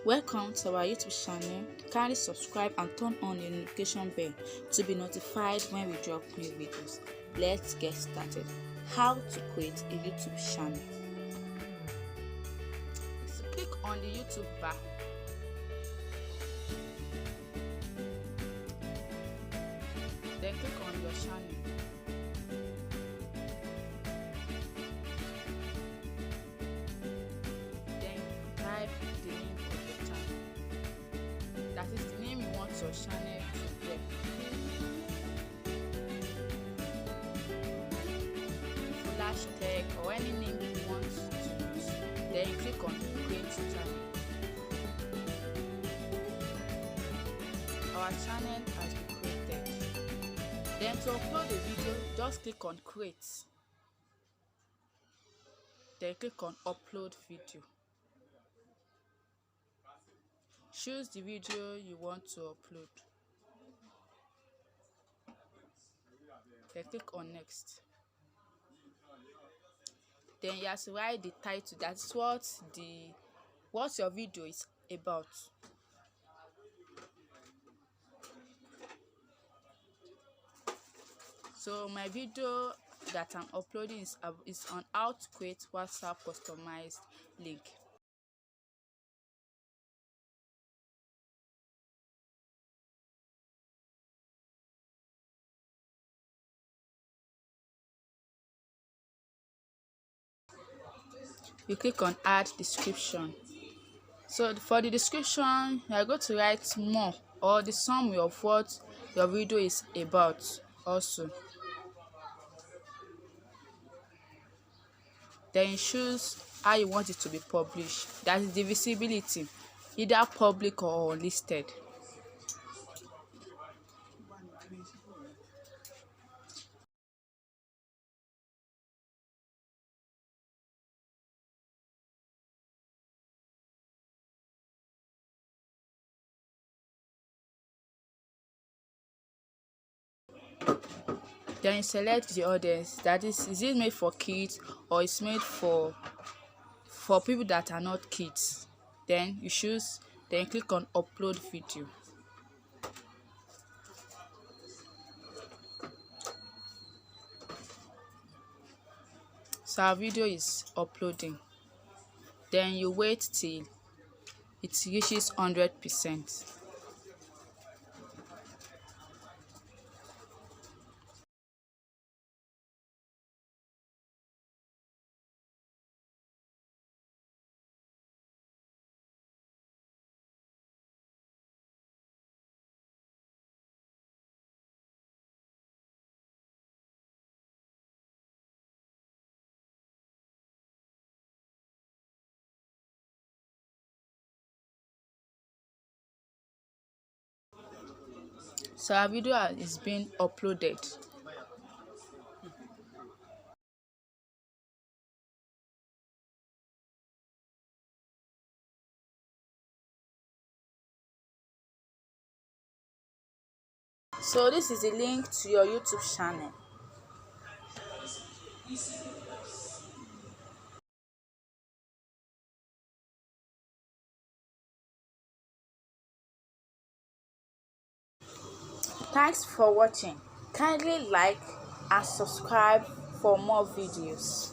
Welcome to our YouTube channel. Kindly subscribe and turn on the notification bell to be notified when we drop new videos. Let's get started. How to create a YouTube channel. So click on the YouTube bar. Then click on your channel. Then type the name of your channel. That is the name you want your channel to get. Folaysh Tech or any name you want to use. Then you click on create channel. Our channel has been created. Then to upload the video, just click on create. Then click on upload video. Choose the video you want to upload. Then click on next. Then you have to write the title. That's what your video is about. So my video that I'm uploading is on how to create WhatsApp customized link. You click on add description. So for the description, you are going to write more or the summary of what your video is about also. Then you choose how you want it to be published. That is the visibility, either public or listed. Then you select the audience. That is it made for kids or it's made for people that are not kids? Then you choose, then click on upload video. So our video is uploading. Then you wait till it reaches 100%. So our video is being uploaded. So this is the link to your YouTube channel. Thanks for watching. Kindly like and subscribe for more videos.